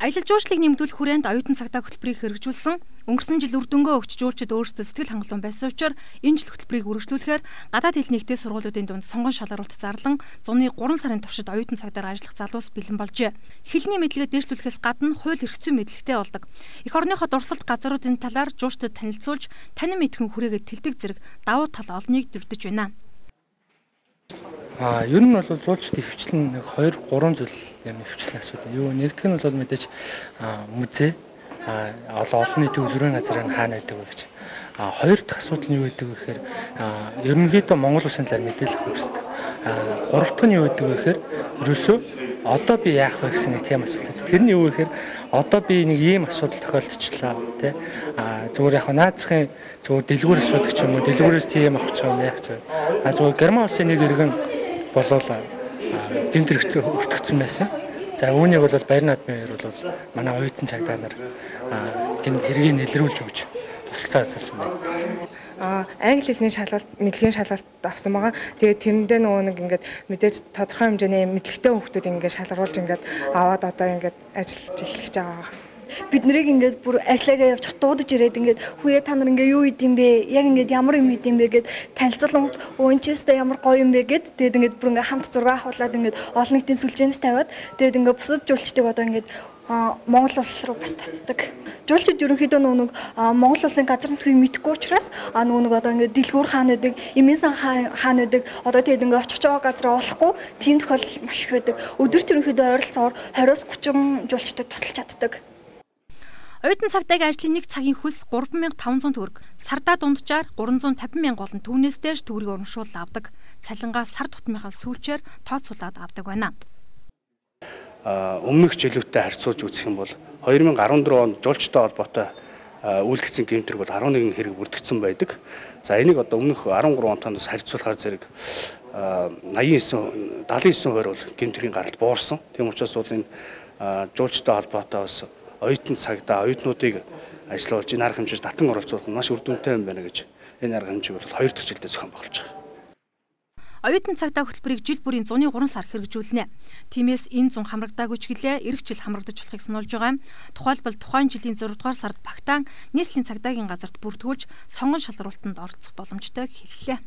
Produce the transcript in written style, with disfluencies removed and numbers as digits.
Аялал жуулчлалыг нэмэгдүүлэх хүрээнд оюутан цагдаа хөтөлбөрийг хэрэгжүүлсэн. Өнгөрсөн жил үр дүнгээ өгч жуулчид өөрсдөө сэтгэл хангалуун байсан учраас энэ жил хөтөлбөрийг үргэлжлүүлэхээр гадаад хэл нэгтэй сургуулиудын дунд сонгон шалгаруулалт зарлан зуны 3 сарын туршид оюутан цагдаар ажиллах залуус бэлэн болжээ. Хэлний мэдлэгээ дээшлүүлэхээс гадна хууль эрх зүйн мэдлэгтэй болдог. Эх орныхоо дурсгалт газруудын талаар жуулчдад танилцуулж, танин мэдхэн хүрээгээд тэлдэг зэрэг давуу тал олныг дурдж байна. Ер нь бол жуулчдын хвчлэн 2-3 зүйл юм хвчлэн асуудал. Нэгдүгээр нь бол мэдээж музей олон нийтийн үзүүрийн газрын хаана байдаг вэ гэж. Хоёр дахь асуудал нь юу гэдэг вэ гэхээр ерөнхийдөө Монгол улсын талаар мэдээлэл хүсдэг. Гурав дахь нь юу гэдэг вэ гэхээр ерөөсөө одоо би яах вэ гэсэн нэг тийм асуудал. Тэр нь юу вэ гэхээр одоо би нэг ийм асуудал тохиолдчихлаа тий. Зүгээр яг наацхийн зүгээр дэлгүүр асуудаг ч юм уу, дэлгүүрээс тийм авах ч юм яах ч. Зүгээр Герман улсын нэг иргэн болол гэмт хэрэгцээ өртөгцсөн байсан. За үүнийг бол Баяр наадмын хоёр бол манай оюутан цагдаа нар гэмт хэргийг нэлрүүлж өгч тусалцаа ажилласан байна. Англи хэлний шалгалт, мэдлэгийн шалгалт авсан байгаа. Тэгээд тэрэндээ нөгөө нэг ингээд мэдээж тодорхой хэмжээний мэдлэгтэй хүмүүс ингээд шалгаруулж ингээд аваад одоо ингээд ажиллаж эхлэж байгаа. Бид нарыг ингээд бүр ажиллагаа явж дуудаж ирээд ингээд хүүе та нар ингээд юу идэм бэ? Яг ингээд ямар юм идэм бэ гэд танилцуулгад өөнчөөстэй ямар гоё юм бэ гэд тэгээд ингээд бүр ингээд хамт зураг авахлаад ингээд олон нийтийн сүлжээнд тавиад тэгээд ингээд бусад жуулчдыг одоо ингээд Монгол улс руу бас татдаг. Жуулчид ерөнхийдөө нөгөө Монгол улсын газар нутгийг мэдхгүй учраас нөгөө одоо ингээд дэлгүүр хаан байдаг, эмийн сан хаан байдаг. Одоо тэгээд ингээд очих жоо газар олохгүй тийм тохиолдол маш их байдаг. Өдөрт ерөнхийдөө ойролцоогоор 20-30 жуулчдад тусалж чаддаг. Оюутан цагдаагийн ажлын нэг цагийн хөлс 3500 төгрөг. Сардаа дунджаар 350 мянга болон түүнээс дээш төгрөгийг урамшуул авдаг. Цалингаа сар тутмынхаа сүүлчээр тооцоолоод авдаг байна. Өмнөх жилүүтэй харьцуулж үзэх юм бол 2014 онд жуулчтай холбоотой үйлдэгцэн гэмтрэг бол 11 хэрэг бүрдэгдсэн байдаг. За энийг одоо өмнөх 13 онтоос харьцуулахаар зэрэг 79 79% бол гэмтрийн гаралт буурсан. Тийм учраас бол энэ жуулчтай холбоотой бас оюутан цагдаа оюутнуудыг ажиллуулж энэ арга хэмжээс татан оролцуулах нь маш үр дүнтэй юм байна гэж энэ арга хэмжээг бол 2 дахь жилдээ зохион байгуулж байгаа. Оюутан цагдаа хөтөлбөрийг жил бүрийн 103 сар хэрэгжүүлнэ. Тиймээс энэ 100 хамрагдаагүй ч гэлээ эх жил хамрагдаж болохыг сануулж байгаа. Тухайлбал тухайн жилийн 6 дугаар сард багтаан нийслэлийн цагдаагийн газарт бүртгүүлж сонгон шалгаруулалтанд оролцох боломжтой хэллээ.